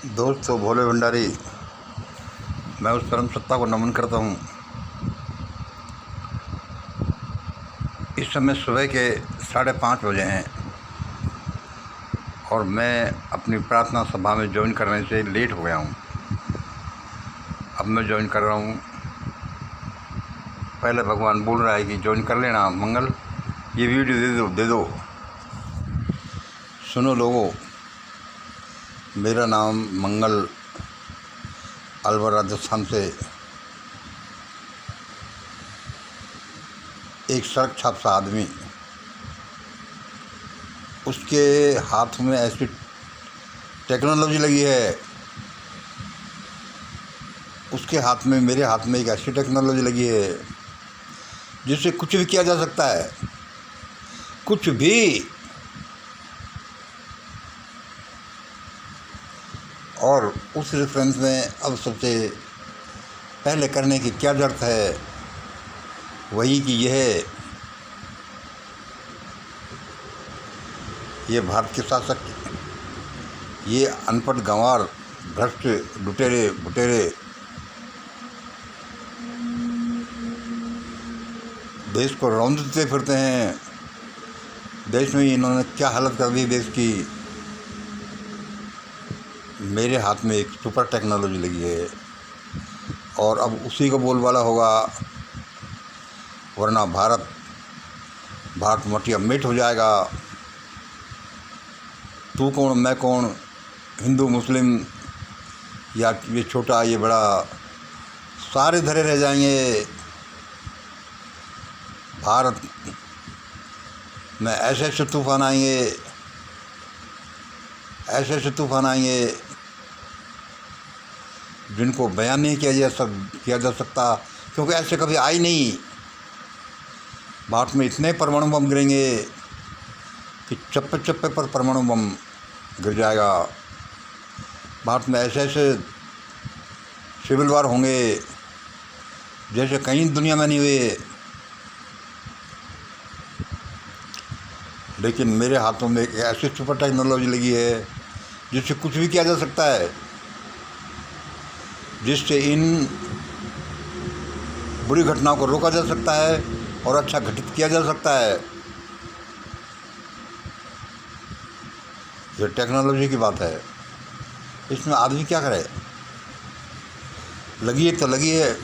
दोस्तों, भोले भंडारी, मैं उस परम सत्ता को नमन करता हूँ। इस समय सुबह के 5:30 बजे हैं और मैं अपनी प्रार्थना सभा में ज्वाइन करने से लेट हो गया हूँ। अब मैं ज्वाइन कर रहा हूँ। पहले भगवान बोल रहा है कि ज्वाइन कर लेना मंगल, ये वीडियो दे दो। सुनो लोगों, मेरा नाम मंगल, अलवर राजस्थान से एक सड़क छाप सा आदमी, उसके हाथ में ऐसी टेक्नोलॉजी लगी है, उसके हाथ में, मेरे हाथ में एक ऐसी टेक्नोलॉजी लगी है जिससे कुछ भी किया जा सकता है, कुछ भी। और उस रेफरेंस में अब सबसे पहले करने की क्या ज़रूरत है, वही कि ये भारत के शासक, ये अनपढ़ गंवार, भ्रष्ट, लुटेरे भुटेरे देश को रौंदते फिरते हैं। देश में इन्होंने क्या हालत कर दी देश की। मेरे हाथ में एक सुपर टेक्नोलॉजी लगी है और अब उसी का बोलबाला होगा, वरना भारत मटिया मेट हो जाएगा। तू कौन, मैं कौन, हिंदू मुस्लिम या ये छोटा ये बड़ा, सारे धरे रह जाएंगे। भारत में ऐसे ऐसे तूफान आएंगे, ऐसे ऐसे तूफान आएंगे जिनको बयान नहीं किया जा सकता, क्योंकि ऐसे कभी आई नहीं। भारत में इतने परमाणु बम गिरेंगे कि चप्पे चप्पे पर परमाणु बम गिर जाएगा। भारत में ऐसे ऐसे सिविल वार होंगे जैसे कहीं दुनिया में नहीं हुए। लेकिन मेरे हाथों में एक ऐसी सुपर टेक्नोलॉजी लगी है जिससे कुछ भी किया जा सकता है, जिससे इन बुरी घटनाओं को रोका जा सकता है और अच्छा घटित किया जा सकता है। ये टेक्नोलॉजी की बात है। इसमें आदमी क्या करे, लगी है तो लगी है।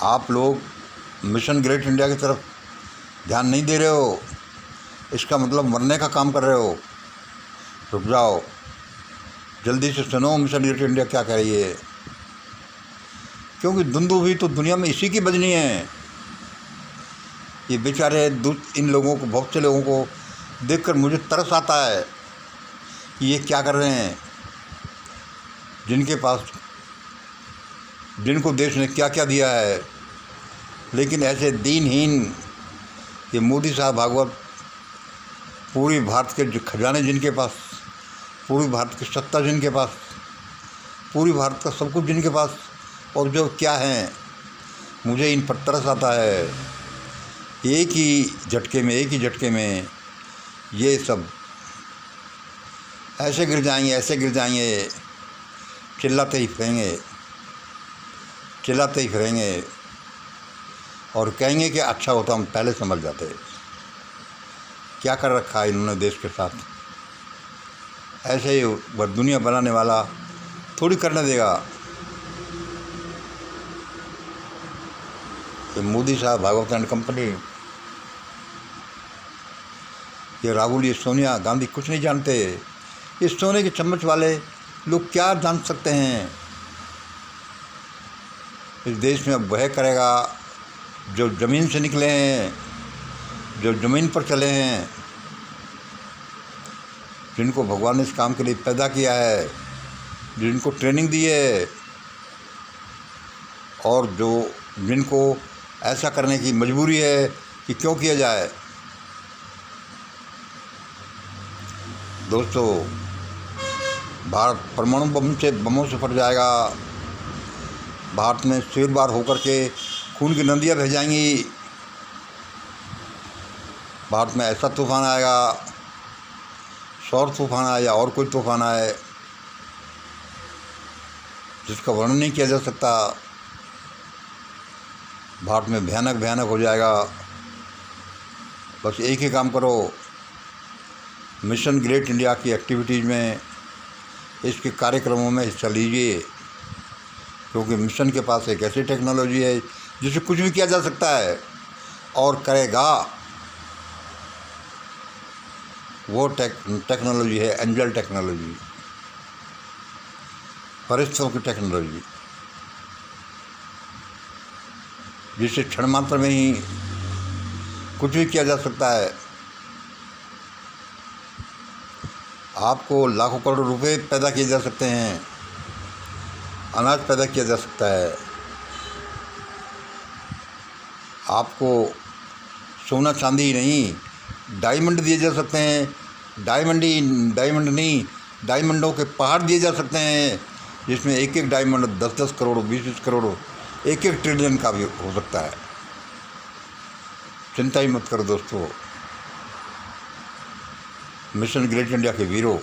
आप लोग मिशन ग्रेट इंडिया की तरफ ध्यान नहीं दे रहे हो, इसका मतलब मरने का काम कर रहे हो। रुक जाओ, जल्दी से सुनो मिशन ग्रेट इंडिया क्या कह रही है, क्योंकि धुंधु भी तो दुनिया में इसी की बजनी है। ये बेचारे इन लोगों को, बहुत से लोगों को देखकर मुझे तरस आता है कि ये क्या कर रहे हैं, जिनको देश ने क्या क्या दिया है। लेकिन ऐसे दीनहीन, ये मोदी साहब भागवत, पूरी भारत के खजाने जिनके पास, पूरी भारत की सत्ता जिनके पास, पूरी भारत का सब कुछ जिनके पास, और जो क्या हैं, मुझे इन पर तरस आता है। एक ही झटके में ये सब ऐसे गिर जाएंगे, चिल्लाते ही फिरेंगे और कहेंगे कि अच्छा होता हम पहले समझ जाते। क्या कर रखा है इन्होंने देश के साथ। ऐसे ही वह दुनिया बनाने वाला थोड़ी करने देगा। ये मोदी साहब, भागवत एंड कंपनी, ये राहुल, ये सोनिया गांधी कुछ नहीं जानते। ये सोने के चम्मच वाले लोग क्या जान सकते हैं। इस देश में अब वह करेगा जो ज़मीन से निकले हैं, जो ज़मीन पर चले हैं, जिनको भगवान ने इस काम के लिए पैदा किया है, जिनको ट्रेनिंग दी है, और जिनको ऐसा करने की मजबूरी है कि क्यों किया जाए। दोस्तों, भारत परमाणु बमों से फट जाएगा। भारत में सिर बार होकर के खून की नदियाँ बह जाएंगी। भारत में ऐसा तूफान आएगा, सौर तूफान आए या और कोई तूफान आए जिसका वर्णन नहीं किया जा सकता, भारत में भयानक भयानक हो जाएगा। बस एक ही काम करो, मिशन ग्रेट इंडिया की एक्टिविटीज़ में, इसके कार्यक्रमों में हिस्सा लीजिए, क्योंकि मिशन के पास एक ऐसी टेक्नोलॉजी है जिससे कुछ भी किया जा सकता है और करेगा। वो टेक्नोलॉजी है एंजल टेक्नोलॉजी, फरिश्तों की टेक्नोलॉजी, जिससे क्षण मात्र में ही कुछ भी किया जा सकता है। आपको लाखों करोड़ रुपए पैदा किए जा सकते हैं, अनाज पैदा किया जा सकता है, आपको सोना चांदी नहीं डायमंड दिए जा सकते हैं। डायमंड नहीं, डायमंडों के पहाड़ दिए जा सकते हैं, जिसमें एक एक डायमंड 10-10 करोड़ 20-20 करोड़ 1-1 ट्रिलियन का भी हो सकता है। चिंता ही मत करो दोस्तों, मिशन ग्रेट इंडिया के वीरों,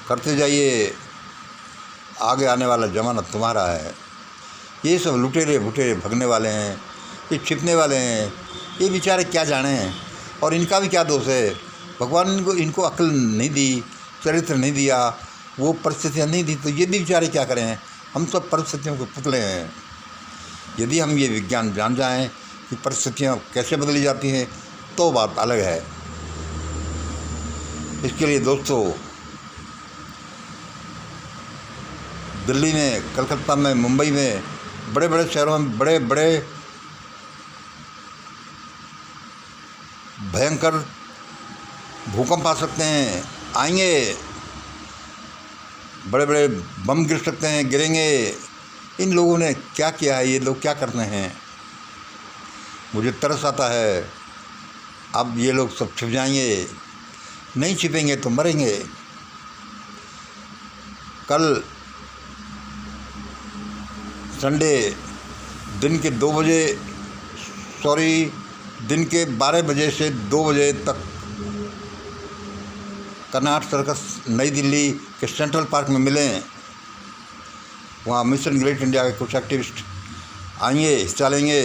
करते जाइए, आगे आने वाला ज़माना तुम्हारा है। ये सब लुटेरे भुटेरे भगने वाले हैं, ये छिपने वाले हैं, ये बेचारे क्या जाने, और इनका भी क्या दोष है। भगवान इनको अक्ल नहीं दी, चरित्र नहीं दिया, वो परिस्थितियाँ नहीं दी, तो ये भी बेचारे क्या करें। हम सब परिस्थितियों के पुतले हैं। यदि हम ये विज्ञान जान जाएं कि परिस्थितियाँ कैसे बदली जाती हैं तो बात अलग है। इसके लिए दोस्तों, दिल्ली में, कलकत्ता में, मुंबई में, बड़े बड़े शहरों में बड़े बड़े भयंकर भूकंप आ सकते हैं, आएंगे, बड़े बड़े बम गिर सकते हैं, गिरेंगे। इन लोगों ने क्या किया है, ये लोग क्या करते हैं, मुझे तरस आता है। अब ये लोग सब छिप जाएंगे, नहीं छिपेंगे तो मरेंगे। कल संडे दिन के 2 बजे, दिन के 12 बजे से 2 बजे तक कर्नाट सर्कस नई दिल्ली के सेंट्रल पार्क में मिलें। वहाँ मिशन ग्रेट इंडिया के कुछ एक्टिविस्ट आएंगे, हिस्सा लेंगे,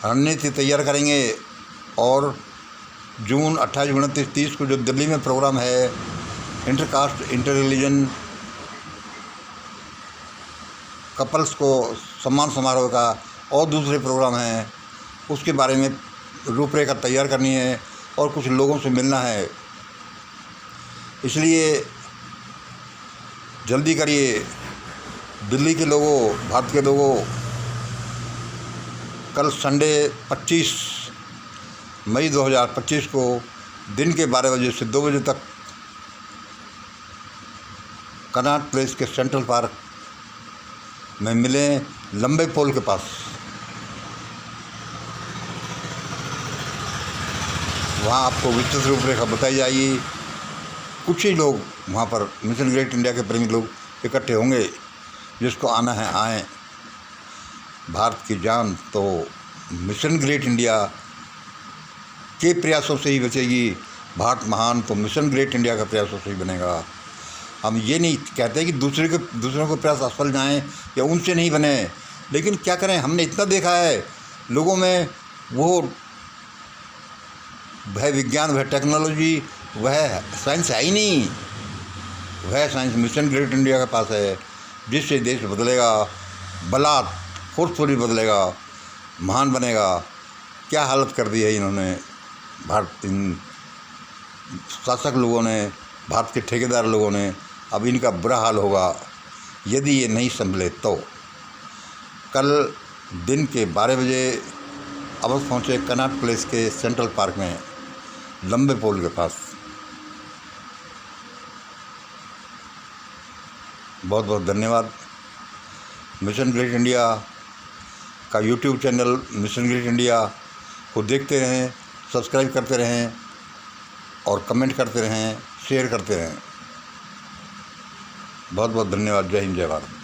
रणनीति तैयार करेंगे, और जून 28, 29, 30 को जो दिल्ली में प्रोग्राम है इंटरकास्ट इंटर रिलीजन कपल्स को सम्मान समारोह का, और दूसरे प्रोग्राम हैं, उसके बारे में रूपरेखा तैयार करनी है और कुछ लोगों से मिलना है। इसलिए जल्दी करिए दिल्ली के लोगों, भारत के लोगों। कल संडे 25 मई 2025 को दिन के 12 बजे से 2 बजे तक कनॉट प्लेस के सेंट्रल पार्क में मिलें, लंबे पोल के पास। वहाँ आपको विस्तृत रूपरेखा बताई जाएगी। कुछ ही लोग वहाँ पर मिशन ग्रेट इंडिया के प्रेमी लोग इकट्ठे होंगे, जिसको आना है आएँ। भारत की जान तो मिशन ग्रेट इंडिया के प्रयासों से ही बचेगी। भारत महान तो मिशन ग्रेट इंडिया का प्रयासों से ही बनेगा। हम ये नहीं कहते कि दूसरों के प्रयास असफल जाएं या उनसे नहीं बने, लेकिन क्या करें, हमने इतना देखा है लोगों में वो वह विज्ञान, वह टेक्नोलॉजी, वह साइंस है ही नहीं। वह साइंस मिशन ग्रेट इंडिया के पास है, जिससे देश बदलेगा, बलात् फोर्सफुली बदलेगा, महान बनेगा। क्या हालत कर दी है इन्होंने, भारत इन शासक लोगों ने, भारत के ठेकेदार लोगों ने। अब इनका बुरा हाल होगा यदि ये नहीं संभले तो। कल दिन के 12 बजे अवश्य पहुँचे कनॉट प्लेस के सेंट्रल पार्क में, लंबे पोल के पास। बहुत बहुत धन्यवाद। मिशन ग्रेट इंडिया का YouTube channel mission great India को देखते रहें, सब्सक्राइब करते रहें और कमेंट करते रहें, शेयर करते रहें। बहुत बहुत धन्यवाद। जय हिंद, जय भारत।